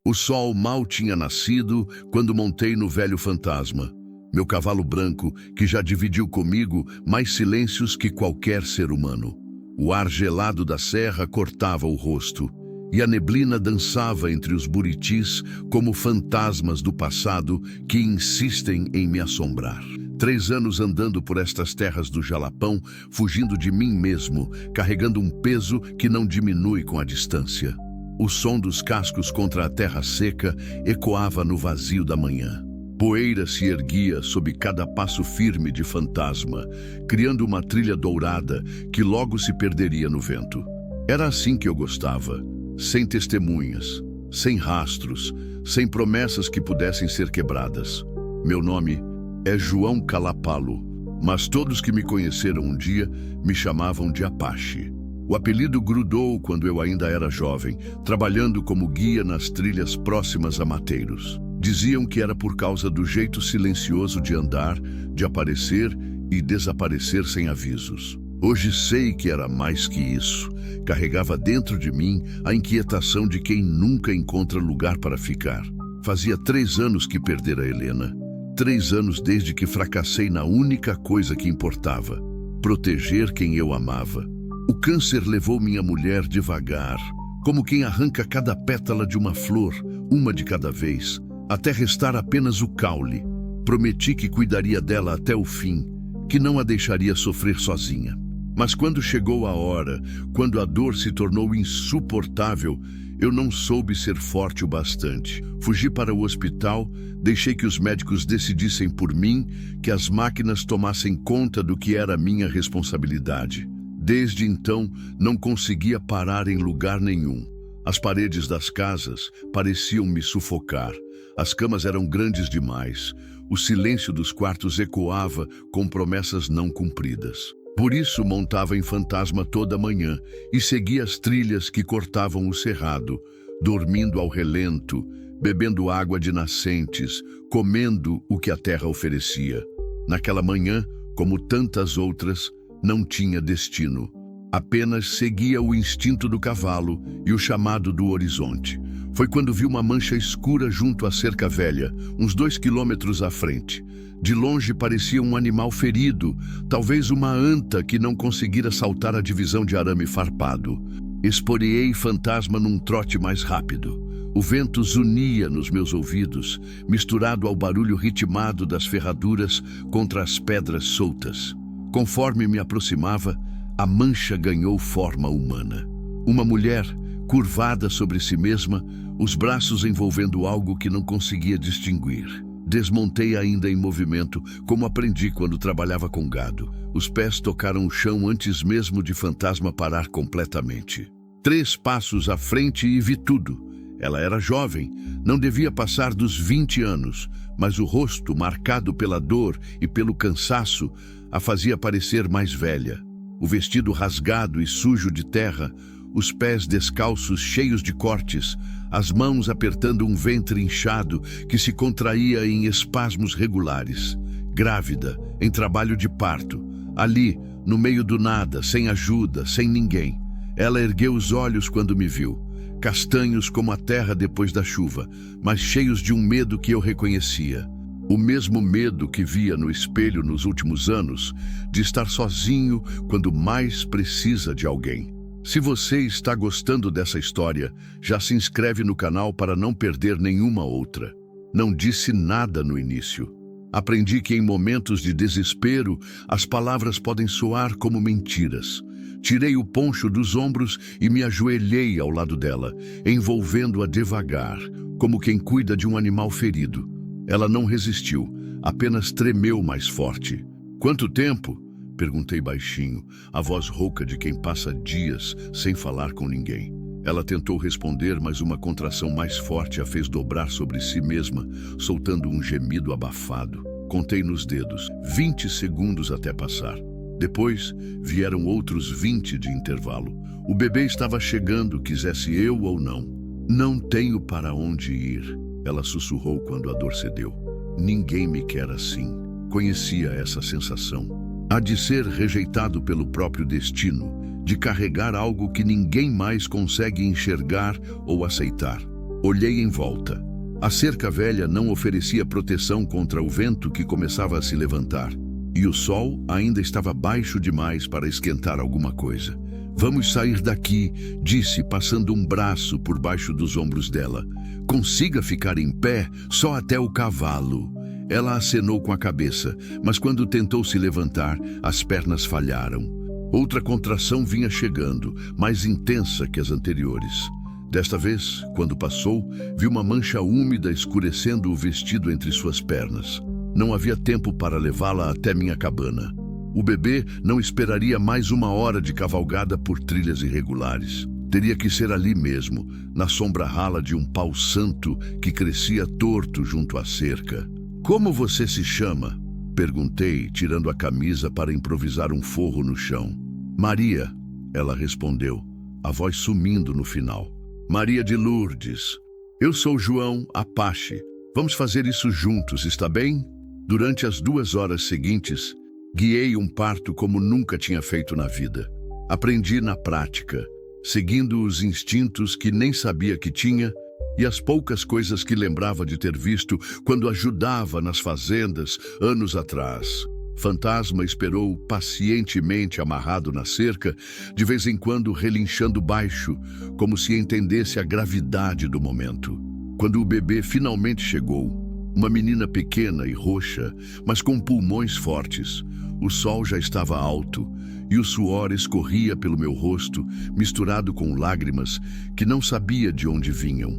O sol mal tinha nascido quando montei no velho fantasma, meu cavalo branco que já dividiu comigo mais silêncios que qualquer ser humano. O ar gelado da serra cortava o rosto, e a neblina dançava entre os buritis como fantasmas do passado que insistem em me assombrar. 3 anos andando por estas terras do Jalapão, fugindo de mim mesmo, carregando um peso que não diminui com a distância. O som dos cascos contra a terra seca ecoava no vazio da manhã. Poeira se erguia sob cada passo firme de fantasma, criando uma trilha dourada que logo se perderia no vento. Era assim que eu gostava, sem testemunhas, sem rastros, sem promessas que pudessem ser quebradas. Meu nome é João Calapalo, mas todos que me conheceram um dia me chamavam de Apache. O apelido grudou quando eu ainda era jovem, trabalhando como guia nas trilhas próximas a mateiros. Diziam que era por causa do jeito silencioso de andar, de aparecer e desaparecer sem avisos. Hoje sei que era mais que isso. Carregava dentro de mim a inquietação de quem nunca encontra lugar para ficar. Fazia 3 anos que perdera Helena. 3 anos desde que fracassei na única coisa que importava: proteger quem eu amava. O câncer levou minha mulher devagar, como quem arranca cada pétala de uma flor, uma de cada vez, até restar apenas o caule. Prometi que cuidaria dela até o fim, que não a deixaria sofrer sozinha. Mas quando chegou a hora, quando a dor se tornou insuportável, eu não soube ser forte o bastante. Fugi para o hospital, deixei que os médicos decidissem por mim, que as máquinas tomassem conta do que era minha responsabilidade. Desde então, não conseguia parar em lugar nenhum. As paredes das casas pareciam me sufocar. As camas eram grandes demais. O silêncio dos quartos ecoava com promessas não cumpridas. Por isso montava em fantasma toda manhã e seguia as trilhas que cortavam o cerrado, dormindo ao relento, bebendo água de nascentes, comendo o que a terra oferecia. Naquela manhã, como tantas outras, não tinha destino. Apenas seguia o instinto do cavalo e o chamado do horizonte. Foi quando vi uma mancha escura junto à cerca velha, uns 2 quilômetros à frente. De longe parecia um animal ferido, talvez uma anta que não conseguira saltar a divisão de arame farpado. Esporeei fantasma num trote mais rápido. O vento zunia nos meus ouvidos, misturado ao barulho ritmado das ferraduras contra as pedras soltas. Conforme me aproximava, a mancha ganhou forma humana. Uma mulher, curvada sobre si mesma, os braços envolvendo algo que não conseguia distinguir. Desmontei ainda em movimento, como aprendi quando trabalhava com gado. Os pés tocaram o chão antes mesmo de fantasma parar completamente. 3 passos à frente e vi tudo. Ela era jovem, não devia passar dos 20 anos, mas o rosto, marcado pela dor e pelo cansaço, a fazia parecer mais velha. O vestido rasgado e sujo de terra, os pés descalços cheios de cortes, as mãos apertando um ventre inchado que se contraía em espasmos regulares. Grávida, em trabalho de parto, ali, no meio do nada, sem ajuda, sem ninguém. Ela ergueu os olhos quando me viu, castanhos como a terra depois da chuva, mas cheios de um medo que eu reconhecia. O mesmo medo que via no espelho nos últimos anos, de estar sozinho quando mais precisa de alguém. Se você está gostando dessa história, já se inscreve no canal para não perder nenhuma outra. Não disse nada no início. Aprendi que em momentos de desespero, as palavras podem soar como mentiras. Tirei o poncho dos ombros e me ajoelhei ao lado dela, envolvendo-a devagar, como quem cuida de um animal ferido. Ela não resistiu, apenas tremeu mais forte. "Quanto tempo?" perguntei baixinho, a voz rouca de quem passa dias sem falar com ninguém. Ela tentou responder, mas uma contração mais forte a fez dobrar sobre si mesma, soltando um gemido abafado. Contei nos dedos, 20 segundos até passar. Depois, vieram outros 20 de intervalo. O bebê estava chegando, quisesse eu ou não. "Não tenho para onde ir", ela sussurrou quando a dor cedeu. "Ninguém me quer assim." Conhecia essa sensação. A de ser rejeitado pelo próprio destino, de carregar algo que ninguém mais consegue enxergar ou aceitar. Olhei em volta. A cerca velha não oferecia proteção contra o vento que começava a se levantar, e o sol ainda estava baixo demais para esquentar alguma coisa. Vamos sair daqui, disse, passando um braço por baixo dos ombros dela. Consiga ficar em pé só até o cavalo. Ela acenou com a cabeça, mas quando tentou se levantar, as pernas falharam. Outra contração vinha chegando, mais intensa que as anteriores. Desta vez, quando passou, vi uma mancha úmida escurecendo o vestido entre suas pernas. Não havia tempo para levá-la até minha cabana. O bebê não esperaria mais 1 hora de cavalgada por trilhas irregulares. Teria que ser ali mesmo, na sombra rala de um pau santo que crescia torto junto à cerca. Como você se chama? Perguntei, tirando a camisa para improvisar um forro no chão. Maria, ela respondeu, a voz sumindo no final. Maria de Lourdes. Eu sou João Apache. Vamos fazer isso juntos, está bem? Durante as 2 horas seguintes, guiei um parto como nunca tinha feito na vida. Aprendi na prática, seguindo os instintos que nem sabia que tinha e as poucas coisas que lembrava de ter visto quando ajudava nas fazendas anos atrás. Fantasma esperou pacientemente amarrado na cerca, de vez em quando relinchando baixo, como se entendesse a gravidade do momento. Quando o bebê finalmente chegou, uma menina pequena e roxa, mas com pulmões fortes, o sol já estava alto e o suor escorria pelo meu rosto, misturado com lágrimas que não sabia de onde vinham.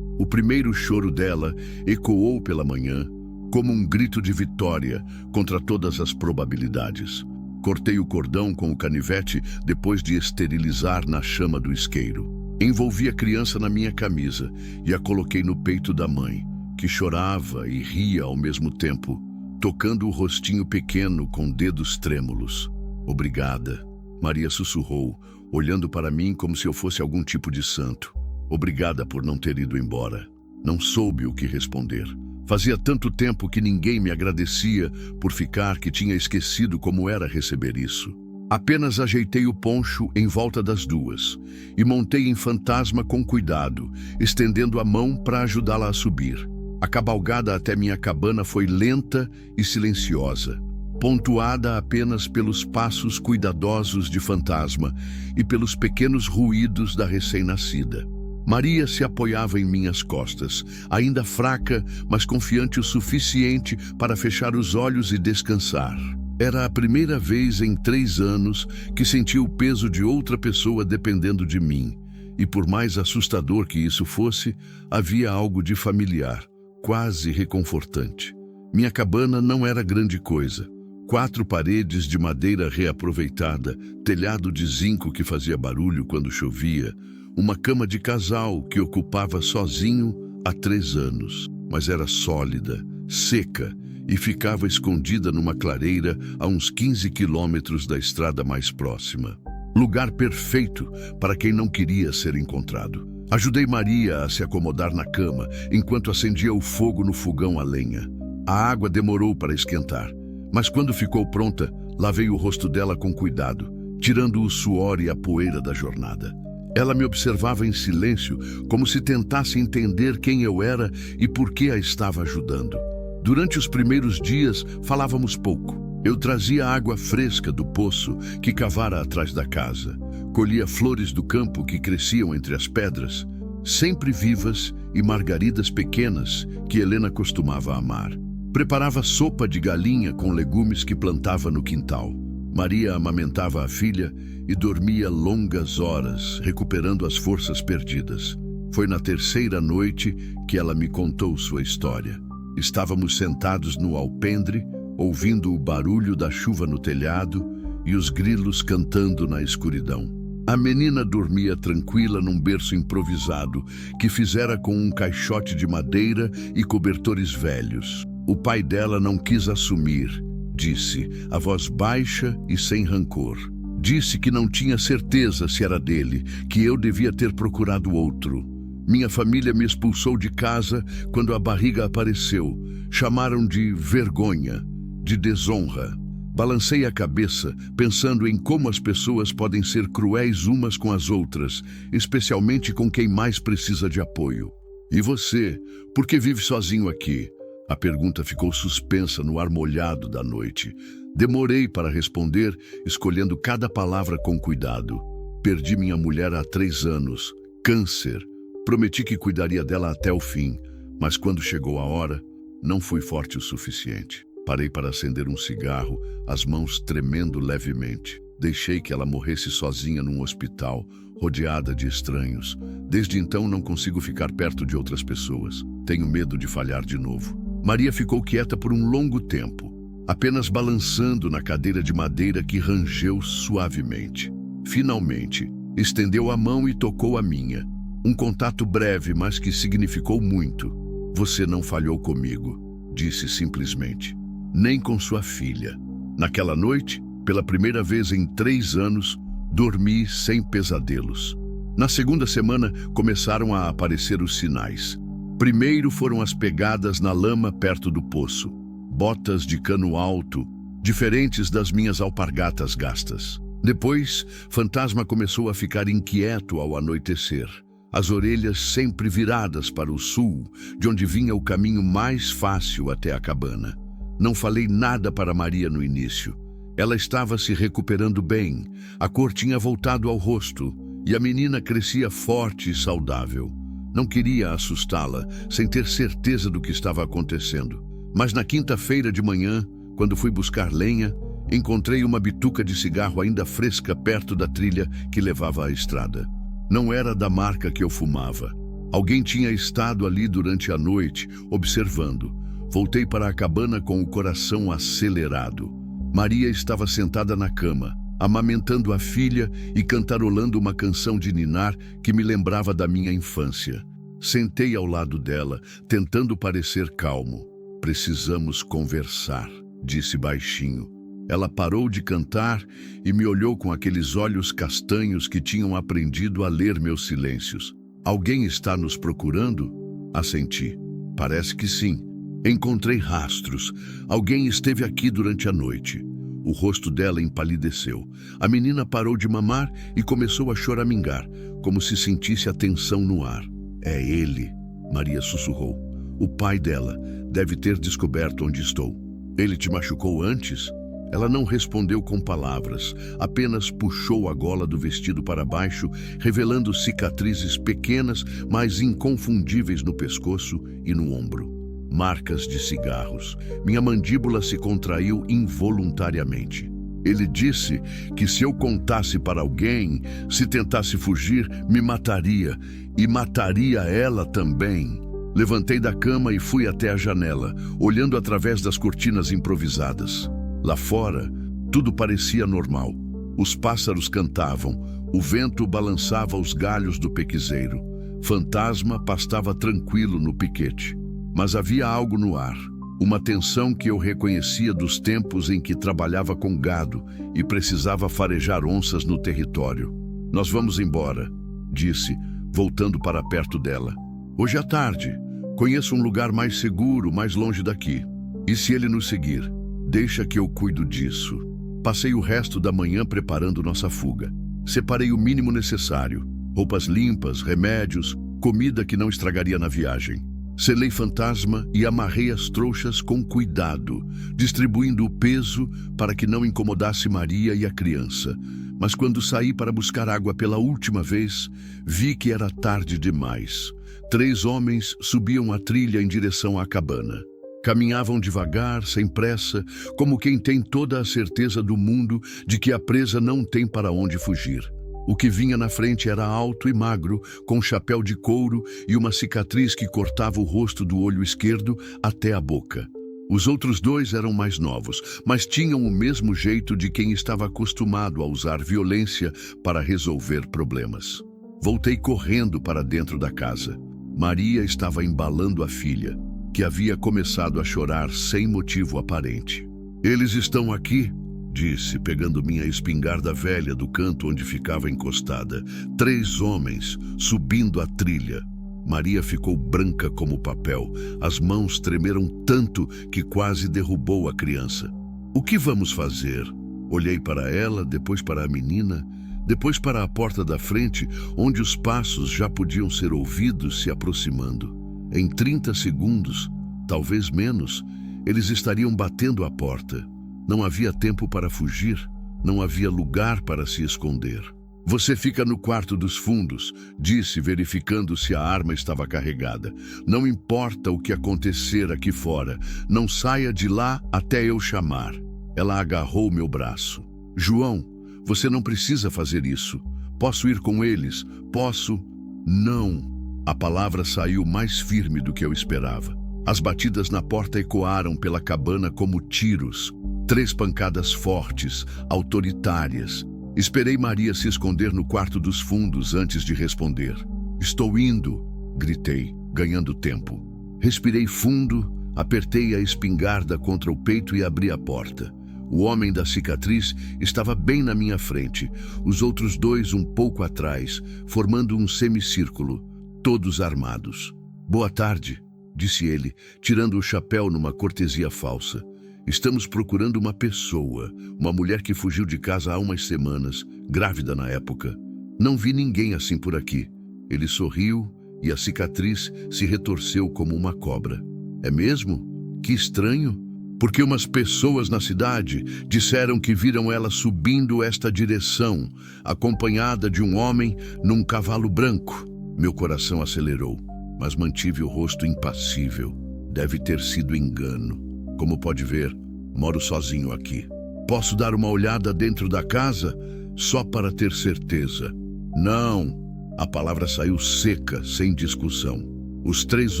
O primeiro choro dela ecoou pela manhã, como um grito de vitória contra todas as probabilidades. Cortei o cordão com o canivete depois de esterilizar na chama do isqueiro. Envolvi a criança na minha camisa e a coloquei no peito da mãe, que chorava e ria ao mesmo tempo, tocando o rostinho pequeno com dedos trêmulos. Obrigada, Maria sussurrou, olhando para mim como se eu fosse algum tipo de santo. Obrigada por não ter ido embora. Não soube o que responder. Fazia tanto tempo que ninguém me agradecia por ficar que tinha esquecido como era receber isso. Apenas ajeitei o poncho em volta das duas e montei em Fantasma com cuidado, estendendo a mão para ajudá-la a subir. A cavalgada até minha cabana foi lenta e silenciosa, pontuada apenas pelos passos cuidadosos de Fantasma e pelos pequenos ruídos da recém-nascida. Maria se apoiava em minhas costas, ainda fraca, mas confiante o suficiente para fechar os olhos e descansar. Era a primeira vez em 3 anos que senti o peso de outra pessoa dependendo de mim. E por mais assustador que isso fosse, havia algo de familiar, quase reconfortante. Minha cabana não era grande coisa. 4 paredes de madeira reaproveitada, telhado de zinco que fazia barulho quando chovia, uma cama de casal que ocupava sozinho há 3 anos, mas era sólida, seca e ficava escondida numa clareira a uns 15 quilômetros da estrada mais próxima. Lugar perfeito para quem não queria ser encontrado. Ajudei Maria a se acomodar na cama enquanto acendia o fogo no fogão a lenha. A água demorou para esquentar, mas quando ficou pronta, lavei o rosto dela com cuidado, tirando o suor e a poeira da jornada. Ela me observava em silêncio, como se tentasse entender quem eu era e por que a estava ajudando. Durante os primeiros dias, falávamos pouco. Eu trazia água fresca do poço que cavara atrás da casa. Colhia flores do campo que cresciam entre as pedras, sempre vivas, e margaridas pequenas que Helena costumava amar. Preparava sopa de galinha com legumes que plantava no quintal. Maria amamentava a filha e dormia longas horas, recuperando as forças perdidas. Foi na 3ª noite que ela me contou sua história. Estávamos sentados no alpendre, ouvindo o barulho da chuva no telhado e os grilos cantando na escuridão. A menina dormia tranquila num berço improvisado que fizera com um caixote de madeira e cobertores velhos. O pai dela não quis assumir, disse, a voz baixa e sem rancor. Disse que não tinha certeza se era dele, que eu devia ter procurado outro. Minha família me expulsou de casa quando a barriga apareceu. Chamaram de vergonha, de desonra. Balancei a cabeça, pensando em como as pessoas podem ser cruéis umas com as outras, especialmente com quem mais precisa de apoio. E você, por que vive sozinho aqui? A pergunta ficou suspensa no ar molhado da noite. Demorei para responder, escolhendo cada palavra com cuidado. Perdi minha mulher há 3 anos. Câncer. Prometi que cuidaria dela até o fim, mas quando chegou a hora, não fui forte o suficiente. Parei para acender um cigarro, as mãos tremendo levemente. Deixei que ela morresse sozinha num hospital, rodeada de estranhos. Desde então não consigo ficar perto de outras pessoas. Tenho medo de falhar de novo. Maria ficou quieta por um longo tempo, apenas balançando na cadeira de madeira que rangeu suavemente. Finalmente, estendeu a mão e tocou a minha. Um contato breve, mas que significou muito. Você não falhou comigo, disse simplesmente. Nem com sua filha. Naquela noite, pela primeira vez em 3 anos, dormi sem pesadelos. Na segunda semana, começaram a aparecer os sinais. Primeiro foram as pegadas na lama perto do poço. Botas de cano alto, diferentes das minhas alpargatas gastas. Depois, Fantasma começou a ficar inquieto ao anoitecer. As orelhas sempre viradas para o sul, de onde vinha o caminho mais fácil até a cabana. Não falei nada para Maria no início. Ela estava se recuperando bem, a cor tinha voltado ao rosto e a menina crescia forte e saudável. Não queria assustá-la, sem ter certeza do que estava acontecendo. Mas na quinta-feira de manhã, quando fui buscar lenha, encontrei uma bituca de cigarro ainda fresca perto da trilha que levava à estrada. Não era da marca que eu fumava. Alguém tinha estado ali durante a noite, observando. Voltei para a cabana com o coração acelerado. Maria estava sentada na cama, amamentando a filha e cantarolando uma canção de ninar que me lembrava da minha infância. Sentei ao lado dela, tentando parecer calmo. Precisamos conversar, disse baixinho. Ela parou de cantar e me olhou com aqueles olhos castanhos que tinham aprendido a ler meus silêncios. Alguém está nos procurando? Assenti. Parece que sim. Encontrei rastros. Alguém esteve aqui durante a noite. O rosto dela empalideceu. A menina parou de mamar e começou a choramingar, como se sentisse a tensão no ar. É ele, Maria sussurrou. O pai dela deve ter descoberto onde estou. Ele te machucou antes? Ela não respondeu com palavras, apenas puxou a gola do vestido para baixo, revelando cicatrizes pequenas, mas inconfundíveis no pescoço e no ombro. Marcas de cigarros. Minha mandíbula se contraiu involuntariamente. Ele disse que se eu contasse para alguém, se tentasse fugir, me mataria, e mataria ela também. Levantei da cama e fui até a janela, olhando através das cortinas improvisadas. Lá fora, tudo parecia normal. Os pássaros cantavam, o vento balançava os galhos do pequizeiro. Fantasma pastava tranquilo no piquete. Mas havia algo no ar, uma tensão que eu reconhecia dos tempos em que trabalhava com gado e precisava farejar onças no território. Nós vamos embora, disse, voltando para perto dela. Hoje à tarde, conheço um lugar mais seguro, mais longe daqui. E se ele nos seguir? Deixa que eu cuido disso. Passei o resto da manhã preparando nossa fuga. Separei o mínimo necessário, roupas limpas, remédios, comida que não estragaria na viagem. Selei Fantasma e amarrei as trouxas com cuidado, distribuindo o peso para que não incomodasse Maria e a criança. Mas quando saí para buscar água pela última vez, vi que era tarde demais. 3 homens subiam a trilha em direção à cabana. Caminhavam devagar, sem pressa, como quem tem toda a certeza do mundo de que a presa não tem para onde fugir. O que vinha na frente era alto e magro, com chapéu de couro e uma cicatriz que cortava o rosto do olho esquerdo até a boca. Os outros 2 eram mais novos, mas tinham o mesmo jeito de quem estava acostumado a usar violência para resolver problemas. Voltei correndo para dentro da casa. Maria estava embalando a filha, que havia começado a chorar sem motivo aparente. Eles estão aqui, disse, pegando minha espingarda velha do canto onde ficava encostada. 3 homens, subindo a trilha. Maria ficou branca como papel. As mãos tremeram tanto que quase derrubou a criança. O que vamos fazer? Olhei para ela, depois para a menina. Depois para a porta da frente, onde os passos já podiam ser ouvidos se aproximando. Em 30 segundos, talvez menos, eles estariam batendo a porta. Não havia tempo para fugir, não havia lugar para se esconder. Você fica no quarto dos fundos, disse, verificando se a arma estava carregada. Não importa o que acontecer aqui fora, não saia de lá até eu chamar. Ela agarrou meu braço. João, você não precisa fazer isso. Posso ir com eles? Posso? Não. A palavra saiu mais firme do que eu esperava. As batidas na porta ecoaram pela cabana como tiros. 3 pancadas fortes, autoritárias. Esperei Maria se esconder no quarto dos fundos antes de responder. Estou indo, gritei, ganhando tempo. Respirei fundo, apertei a espingarda contra o peito e abri a porta. O homem da cicatriz estava bem na minha frente, os outros 2 um pouco atrás, formando um semicírculo, todos armados. Boa tarde, disse ele, tirando o chapéu numa cortesia falsa. Estamos procurando uma pessoa, uma mulher que fugiu de casa há umas semanas, grávida na época. Não vi ninguém assim por aqui. Ele sorriu e a cicatriz se retorceu como uma cobra. É mesmo? Que estranho. Porque umas pessoas na cidade disseram que viram ela subindo esta direção, acompanhada de um homem num cavalo branco. Meu coração acelerou, mas mantive o rosto impassível. Deve ter sido engano. Como pode ver, moro sozinho aqui. Posso dar uma olhada dentro da casa, só para ter certeza? Não. A palavra saiu seca, sem discussão. Os 3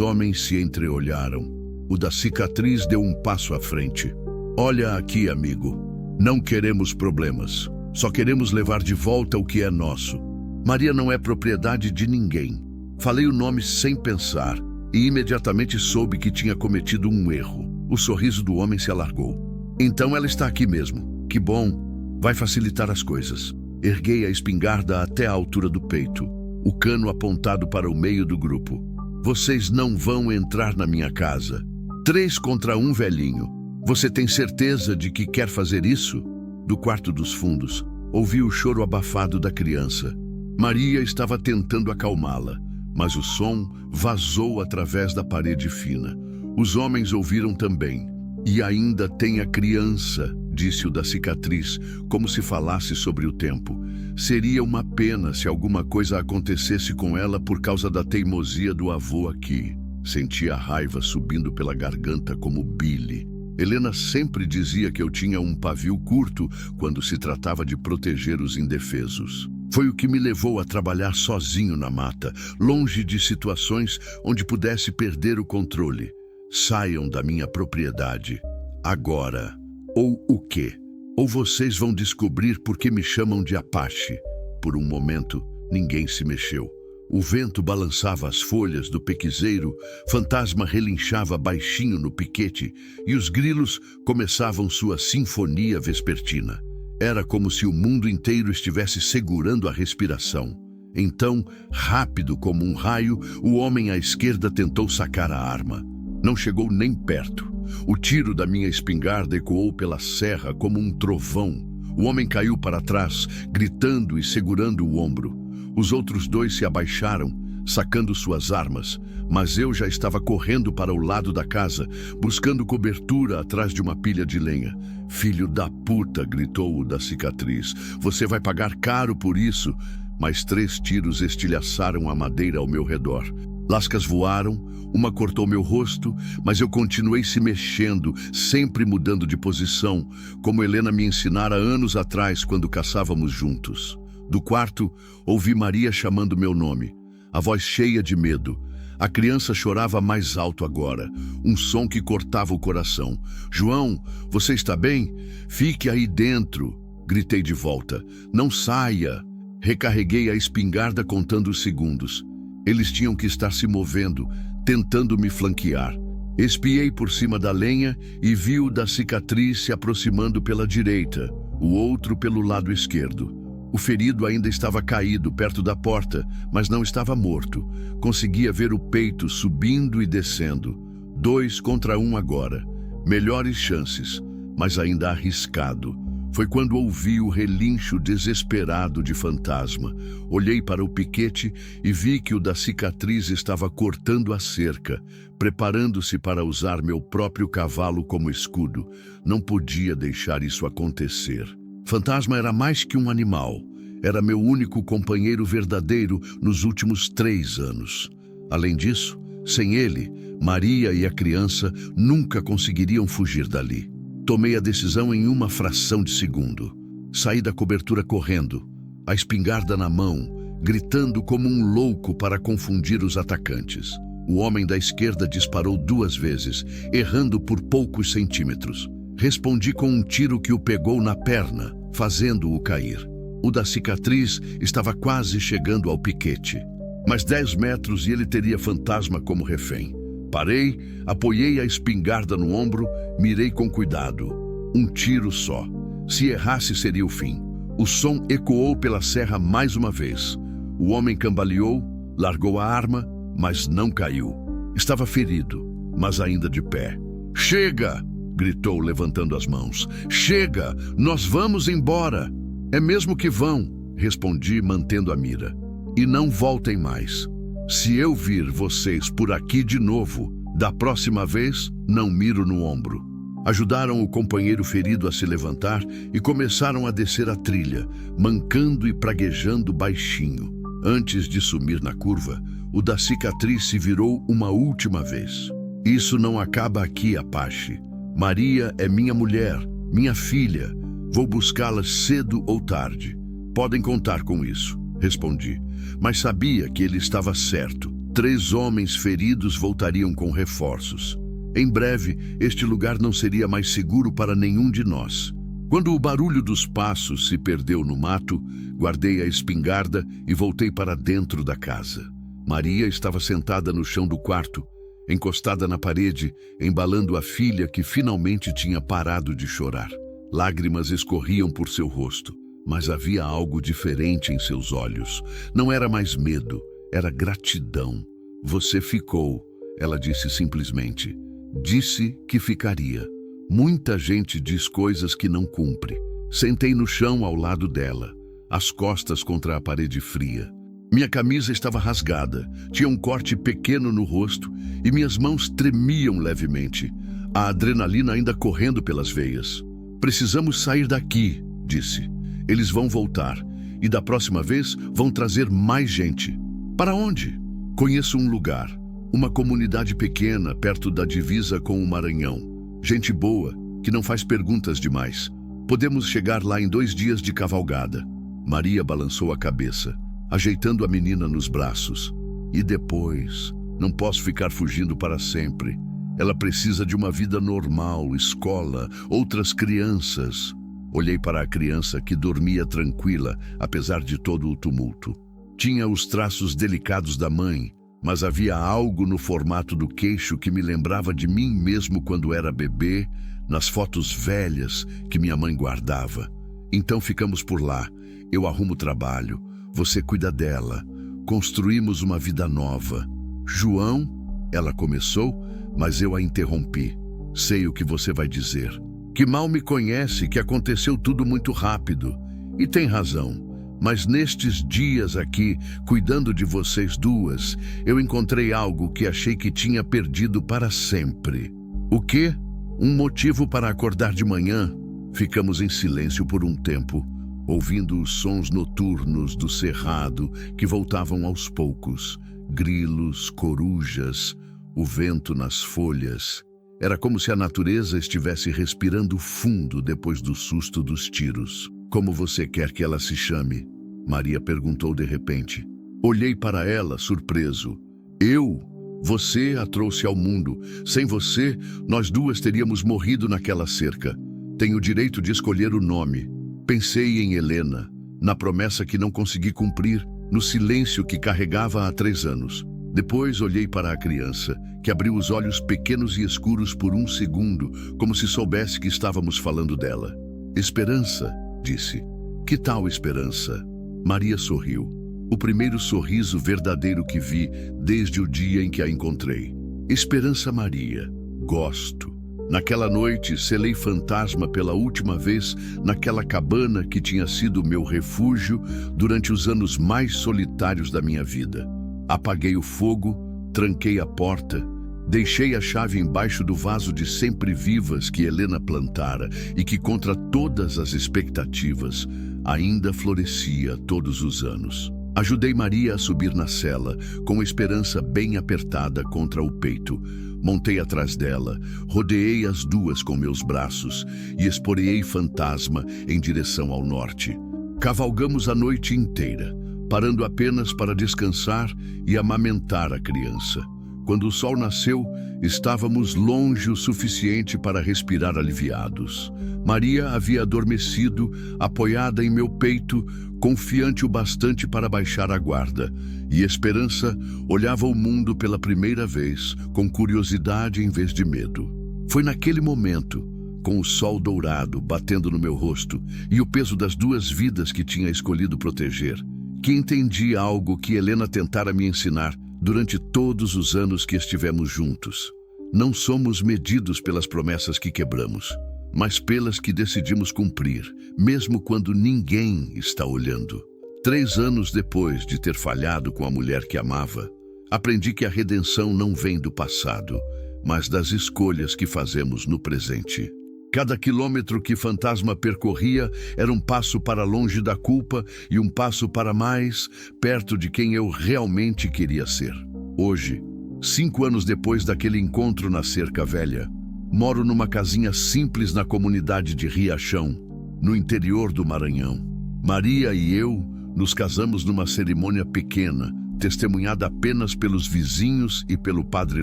homens se entreolharam. O da cicatriz deu um passo à frente. Olha aqui, amigo. Não queremos problemas. Só queremos levar de volta o que é nosso. Maria não é propriedade de ninguém. Falei o nome sem pensar e imediatamente soube que tinha cometido um erro. O sorriso do homem se alargou. Então ela está aqui mesmo. Que bom. Vai facilitar as coisas. Erguei a espingarda até a altura do peito, o cano apontado para o meio do grupo. Vocês não vão entrar na minha casa. 3 contra 1, velhinho. Você tem certeza de que quer fazer isso? Do quarto dos fundos, ouvi o choro abafado da criança. Maria estava tentando acalmá-la, mas o som vazou através da parede fina. Os homens ouviram também. E ainda tem a criança, disse o da cicatriz, como se falasse sobre o tempo. Seria uma pena se alguma coisa acontecesse com ela por causa da teimosia do avô aqui. Senti a raiva subindo pela garganta como bile. Helena sempre dizia que eu tinha um pavio curto quando se tratava de proteger os indefesos. Foi o que me levou a trabalhar sozinho na mata, longe de situações onde pudesse perder o controle. Saiam da minha propriedade. Agora. Ou o quê? Ou vocês vão descobrir por que me chamam de Apache. Por um momento, ninguém se mexeu. O vento balançava as folhas do pequizeiro, Fantasma relinchava baixinho no piquete e os grilos começavam sua sinfonia vespertina. Era como se o mundo inteiro estivesse segurando a respiração. Então, rápido como um raio, o homem à esquerda tentou sacar a arma. Não chegou nem perto. O tiro da minha espingarda ecoou pela serra como um trovão. O homem caiu para trás, gritando e segurando o ombro. Os outros 2 se abaixaram, sacando suas armas, mas eu já estava correndo para o lado da casa, buscando cobertura atrás de uma pilha de lenha. Filho da puta, gritou o da cicatriz. Você vai pagar caro por isso. Mais 3 tiros estilhaçaram a madeira ao meu redor. Lascas voaram, uma cortou meu rosto, mas eu continuei se mexendo, sempre mudando de posição, como Helena me ensinara anos atrás quando caçávamos juntos. Do quarto, ouvi Maria chamando meu nome, a voz cheia de medo. A criança chorava mais alto agora, um som que cortava o coração. João, você está bem? Fique aí dentro, gritei de volta. Não saia. Recarreguei a espingarda contando os segundos. Eles tinham que estar se movendo, tentando me flanquear. Espiei por cima da lenha e vi o da cicatriz se aproximando pela direita, o outro pelo lado esquerdo. O ferido ainda estava caído perto da porta, mas não estava morto. Conseguia ver o peito subindo e descendo. 2 contra 1 agora. Melhores chances, mas ainda arriscado. Foi quando ouvi o relincho desesperado de Fantasma. Olhei para o piquete e vi que o da cicatriz estava cortando a cerca, preparando-se para usar meu próprio cavalo como escudo. Não podia deixar isso acontecer. Fantasma era mais que um animal. Era meu único companheiro verdadeiro nos últimos 3 anos. Além disso, sem ele, Maria e a criança nunca conseguiriam fugir dali. Tomei a decisão em uma fração de segundo. Saí da cobertura correndo, a espingarda na mão, gritando como um louco para confundir os atacantes. O homem da esquerda disparou 2 vezes, errando por poucos centímetros. Respondi com um tiro que o pegou na perna, fazendo-o cair. O da cicatriz estava quase chegando ao piquete. Mais 10 metros e ele teria Fantasma como refém. Parei, apoiei a espingarda no ombro, mirei com cuidado. Um tiro só. Se errasse, seria o fim. O som ecoou pela serra mais uma vez. O homem cambaleou, largou a arma, mas não caiu. Estava ferido, mas ainda de pé. "Chega!" gritou, levantando as mãos. "Chega! Nós vamos embora!" "É mesmo que vão", respondi, mantendo a mira. "E não voltem mais. Se eu vir vocês por aqui de novo, da próxima vez, não miro no ombro." Ajudaram o companheiro ferido a se levantar e começaram a descer a trilha, mancando e praguejando baixinho. Antes de sumir na curva, o da cicatriz se virou uma última vez. "Isso não acaba aqui, Apache. Maria é minha mulher, minha filha. Vou buscá-la cedo ou tarde. Podem contar com isso", respondi. Mas sabia que ele estava certo. 3 homens feridos voltariam com reforços. Em breve, este lugar não seria mais seguro para nenhum de nós. Quando o barulho dos passos se perdeu no mato, guardei a espingarda e voltei para dentro da casa. Maria estava sentada no chão do quarto, encostada na parede, embalando a filha que finalmente tinha parado de chorar. Lágrimas escorriam por seu rosto, mas havia algo diferente em seus olhos. Não era mais medo, era gratidão. "Você ficou", ela disse simplesmente. Disse que ficaria. Muita gente diz coisas que não cumpre. Sentei no chão ao lado dela, as costas contra a parede fria. Minha camisa estava rasgada, tinha um corte pequeno no rosto e minhas mãos tremiam levemente, a adrenalina ainda correndo pelas veias. "Precisamos sair daqui", disse. "Eles vão voltar e da próxima vez vão trazer mais gente." "Para onde?" "Conheço um lugar, uma comunidade pequena perto da divisa com o Maranhão. Gente boa, que não faz perguntas demais. Podemos chegar lá em 2 dias de cavalgada." Maria balançou a cabeça, ajeitando a menina nos braços. "E depois? Não posso ficar fugindo para sempre. Ela precisa de uma vida normal, escola, outras crianças." Olhei para a criança que dormia tranquila, apesar de todo o tumulto. Tinha os traços delicados da mãe, mas havia algo no formato do queixo que me lembrava de mim mesmo quando era bebê, nas fotos velhas que minha mãe guardava. "Então ficamos por lá. Eu arrumo trabalho, você cuida dela. Construímos uma vida nova." "João?" ela começou, mas eu a interrompi. "Sei o que você vai dizer. Que mal me conhece, que aconteceu tudo muito rápido. E tem razão. Mas nestes dias aqui, cuidando de vocês duas, eu encontrei algo que achei que tinha perdido para sempre." "O quê?" "Um motivo para acordar de manhã." Ficamos em silêncio por um tempo, ouvindo os sons noturnos do cerrado que voltavam aos poucos. Grilos, corujas, o vento nas folhas. Era como se a natureza estivesse respirando fundo depois do susto dos tiros. "Como você quer que ela se chame?" Maria perguntou de repente. Olhei para ela, surpreso. "Eu? Você a trouxe ao mundo. Sem você, nós duas teríamos morrido naquela cerca. Tenho o direito de escolher o nome." Pensei em Helena, na promessa que não consegui cumprir, no silêncio que carregava há 3 anos. Depois olhei para a criança, que abriu os olhos pequenos e escuros por um segundo, como se soubesse que estávamos falando dela. "Esperança", disse. "Que tal esperança?" Maria sorriu. O primeiro sorriso verdadeiro que vi desde o dia em que a encontrei. "Esperança Maria. Gosto." Naquela noite, selei fantasma pela última vez naquela cabana que tinha sido meu refúgio durante os anos mais solitários da minha vida. Apaguei o fogo, tranquei a porta, deixei a chave embaixo do vaso de sempre-vivas que Helena plantara e que, contra todas as expectativas, ainda florescia todos os anos. Ajudei Maria a subir na sela, com a esperança bem apertada contra o peito. Montei atrás dela, rodeei as duas com meus braços e esporeei fantasma em direção ao norte. Cavalgamos a noite inteira, parando apenas para descansar e amamentar a criança. Quando o sol nasceu, estávamos longe o suficiente para respirar aliviados. Maria havia adormecido, apoiada em meu peito, confiante o bastante para baixar a guarda, e Esperança olhava o mundo pela primeira vez, com curiosidade em vez de medo. Foi naquele momento, com o sol dourado batendo no meu rosto e o peso das duas vidas que tinha escolhido proteger, que entendi algo que Helena tentara me ensinar durante todos os anos que estivemos juntos. Não somos medidos pelas promessas que quebramos, mas pelas que decidimos cumprir, mesmo quando ninguém está olhando. 3 anos depois de ter falhado com a mulher que amava, aprendi que a redenção não vem do passado, mas das escolhas que fazemos no presente. Cada quilômetro que Fantasma percorria era um passo para longe da culpa e um passo para mais perto de quem eu realmente queria ser. Hoje, 5 anos depois daquele encontro na Cerca Velha, moro numa casinha simples na comunidade de Riachão, no interior do Maranhão. Maria e eu nos casamos numa cerimônia pequena, testemunhada apenas pelos vizinhos e pelo padre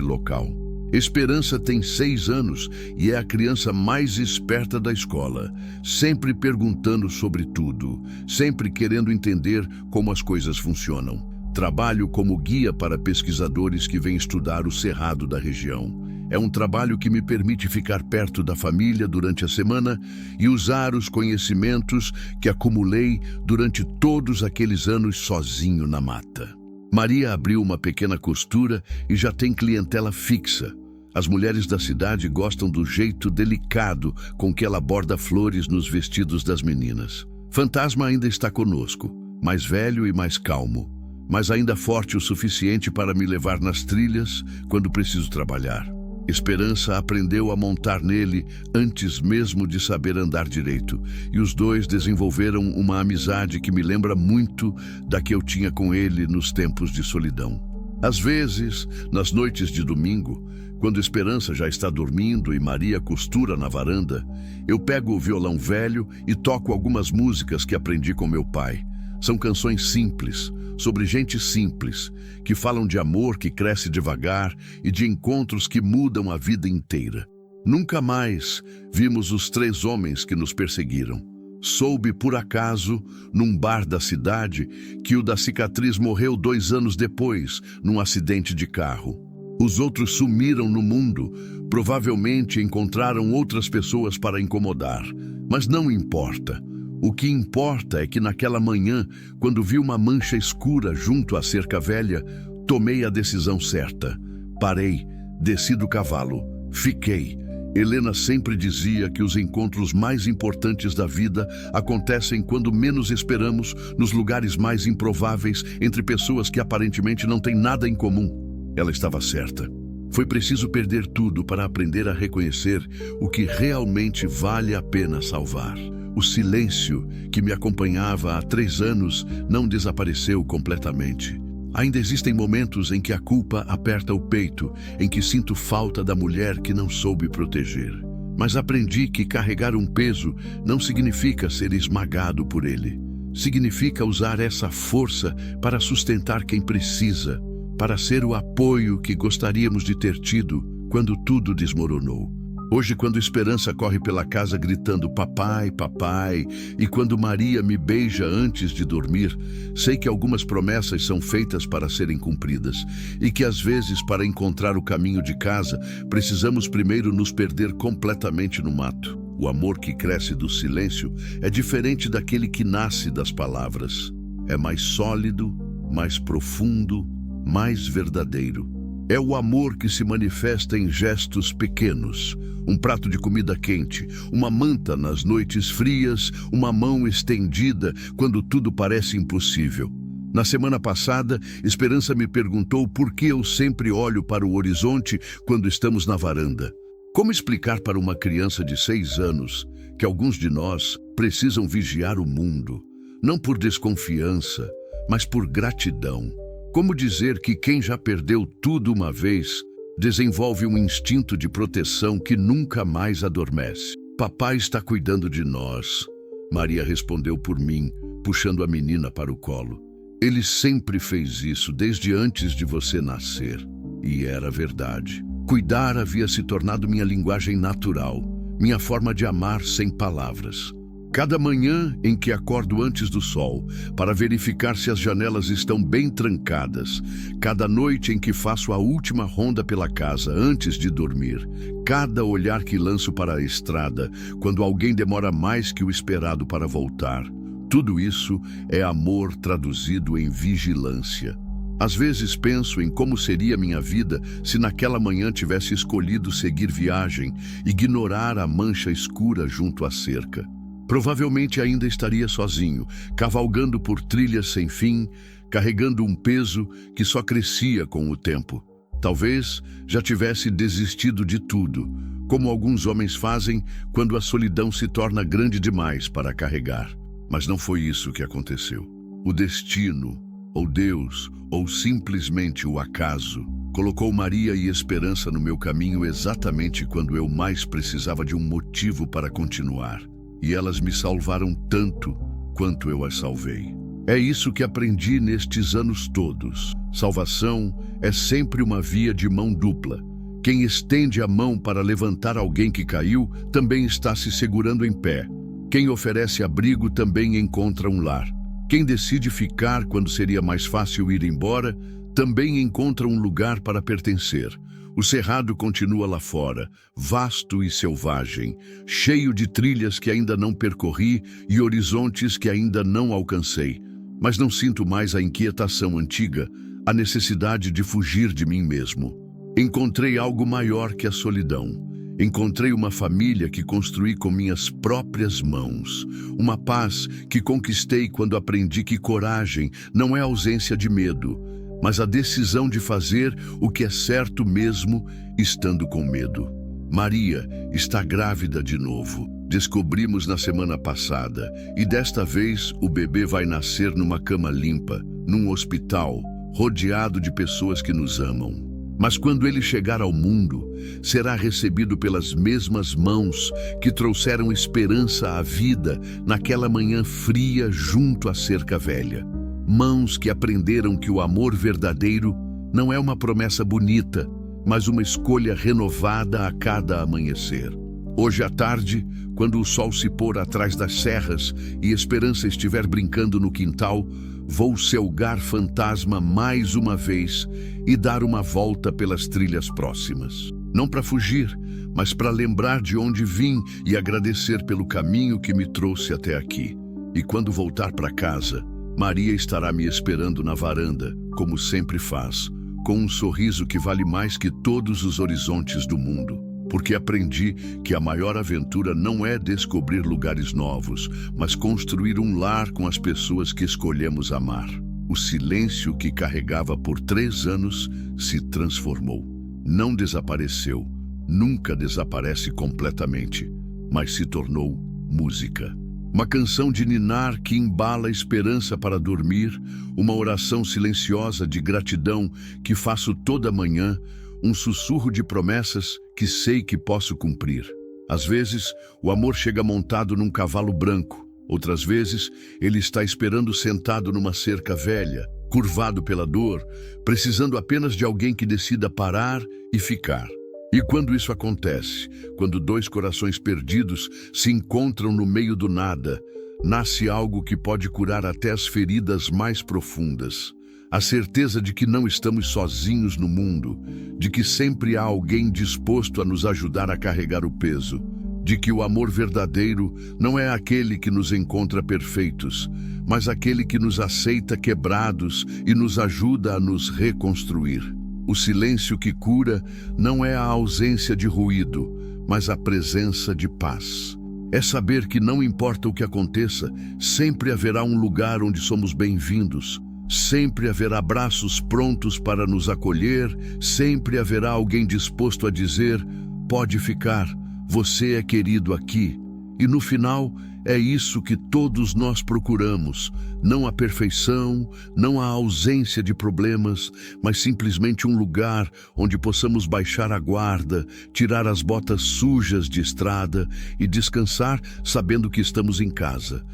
local. Esperança tem 6 anos e é a criança mais esperta da escola, sempre perguntando sobre tudo, sempre querendo entender como as coisas funcionam. Trabalho como guia para pesquisadores que vêm estudar o cerrado da região. É um trabalho que me permite ficar perto da família durante a semana e usar os conhecimentos que acumulei durante todos aqueles anos sozinho na mata. Maria abriu uma pequena costura e já tem clientela fixa. As mulheres da cidade gostam do jeito delicado com que ela borda flores nos vestidos das meninas. Fantasma ainda está conosco, mais velho e mais calmo, mas ainda forte o suficiente para me levar nas trilhas quando preciso trabalhar. Esperança aprendeu a montar nele antes mesmo de saber andar direito, e os dois desenvolveram uma amizade que me lembra muito da que eu tinha com ele nos tempos de solidão. Às vezes, nas noites de domingo, quando Esperança já está dormindo e Maria costura na varanda, eu pego o violão velho e toco algumas músicas que aprendi com meu pai. São canções simples, sobre gente simples, que falam de amor que cresce devagar e de encontros que mudam a vida inteira. Nunca mais vimos os 3 homens que nos perseguiram. Soube, por acaso, num bar da cidade, que o da cicatriz morreu 2 anos depois, num acidente de carro. Os outros sumiram no mundo, provavelmente encontraram outras pessoas para incomodar. Mas não importa. O que importa é que naquela manhã, quando vi uma mancha escura junto à cerca velha, tomei a decisão certa. Parei, desci do cavalo, fiquei. Helena sempre dizia que os encontros mais importantes da vida acontecem quando menos esperamos, nos lugares mais improváveis, entre pessoas que aparentemente não têm nada em comum. Ela estava certa. Foi preciso perder tudo para aprender a reconhecer o que realmente vale a pena salvar. O silêncio que me acompanhava há 3 anos não desapareceu completamente. Ainda existem momentos em que a culpa aperta o peito, em que sinto falta da mulher que não soube proteger. Mas aprendi que carregar um peso não significa ser esmagado por ele. Significa usar essa força para sustentar quem precisa, para ser o apoio que gostaríamos de ter tido quando tudo desmoronou. Hoje, quando Esperança corre pela casa gritando "papai, papai", e quando Maria me beija antes de dormir, sei que algumas promessas são feitas para serem cumpridas e que às vezes, para encontrar o caminho de casa, precisamos primeiro nos perder completamente no mato. O amor que cresce do silêncio é diferente daquele que nasce das palavras. É mais sólido, mais profundo, mais verdadeiro. É o amor que se manifesta em gestos pequenos, Um prato de comida quente, uma manta nas noites frias, uma mão estendida quando tudo parece impossível. Na semana passada, Esperança me perguntou por que eu sempre olho para o horizonte quando estamos na varanda. Como explicar para uma criança de 6 anos que alguns de nós precisam vigiar o mundo, não por desconfiança, mas por gratidão? Como dizer que quem já perdeu tudo uma vez desenvolve um instinto de proteção que nunca mais adormece? Papai está cuidando de nós, Maria respondeu por mim, puxando a menina para o colo. Ele sempre fez isso desde antes de você nascer. E era verdade. Cuidar havia se tornado minha linguagem natural, minha forma de amar sem palavras. Cada manhã em que acordo antes do sol, para verificar se as janelas estão bem trancadas, cada noite em que faço a última ronda pela casa antes de dormir, cada olhar que lanço para a estrada, quando alguém demora mais que o esperado para voltar, tudo isso é amor traduzido em vigilância. Às vezes penso em como seria minha vida se naquela manhã tivesse escolhido seguir viagem, ignorar a mancha escura junto à cerca. Provavelmente ainda estaria sozinho, cavalgando por trilhas sem fim, carregando um peso que só crescia com o tempo. Talvez já tivesse desistido de tudo, como alguns homens fazem quando a solidão se torna grande demais para carregar. Mas não foi isso que aconteceu. O destino, ou Deus, ou simplesmente o acaso, colocou Maria e Esperança no meu caminho exatamente quando eu mais precisava de um motivo para continuar. E elas me salvaram tanto quanto eu as salvei. É isso que aprendi nestes anos todos. Salvação é sempre uma via de mão dupla. Quem estende a mão para levantar alguém que caiu também está se segurando em pé. Quem oferece abrigo também encontra um lar. Quem decide ficar quando seria mais fácil ir embora também encontra um lugar para pertencer. O cerrado continua lá fora, vasto e selvagem, cheio de trilhas que ainda não percorri e horizontes que ainda não alcancei. Mas não sinto mais a inquietação antiga, a necessidade de fugir de mim mesmo. Encontrei algo maior que a solidão. Encontrei uma família que construí com minhas próprias mãos. Uma paz que conquistei quando aprendi que coragem não é ausência de medo, mas a decisão de fazer o que é certo mesmo estando com medo. Maria está grávida de novo. Descobrimos na semana passada, e desta vez o bebê vai nascer numa cama limpa, num hospital, rodeado de pessoas que nos amam. Mas quando ele chegar ao mundo, será recebido pelas mesmas mãos que trouxeram esperança à vida naquela manhã fria junto à cerca velha. Mãos que aprenderam que o amor verdadeiro não é uma promessa bonita, mas uma escolha renovada a cada amanhecer. Hoje à tarde, quando o sol se pôr atrás das serras e Esperança estiver brincando no quintal, vou selgar Fantasma mais uma vez e dar uma volta pelas trilhas próximas. Não para fugir, mas para lembrar de onde vim e agradecer pelo caminho que me trouxe até aqui. E quando voltar para casa, Maria estará me esperando na varanda, como sempre faz, com um sorriso que vale mais que todos os horizontes do mundo. Porque aprendi que a maior aventura não é descobrir lugares novos, mas construir um lar com as pessoas que escolhemos amar. O silêncio que carregava por 3 anos se transformou. Não desapareceu, nunca desaparece completamente, mas se tornou música. Uma canção de ninar que embala a esperança para dormir, uma oração silenciosa de gratidão que faço toda manhã, um sussurro de promessas que sei que posso cumprir. Às vezes, o amor chega montado num cavalo branco. Outras vezes, ele está esperando sentado numa cerca velha, curvado pela dor, precisando apenas de alguém que decida parar e ficar. E quando isso acontece, quando 2 corações perdidos se encontram no meio do nada, nasce algo que pode curar até as feridas mais profundas. A certeza de que não estamos sozinhos no mundo, de que sempre há alguém disposto a nos ajudar a carregar o peso, de que o amor verdadeiro não é aquele que nos encontra perfeitos, mas aquele que nos aceita quebrados e nos ajuda a nos reconstruir. O silêncio que cura não é a ausência de ruído, mas a presença de paz. É saber que não importa o que aconteça, sempre haverá um lugar onde somos bem-vindos. Sempre haverá braços prontos para nos acolher, sempre haverá alguém disposto a dizer: pode ficar, você é querido aqui. E no final, é isso que todos nós procuramos, não a perfeição, não a ausência de problemas, mas simplesmente um lugar onde possamos baixar a guarda, tirar as botas sujas de estrada e descansar sabendo que estamos em casa.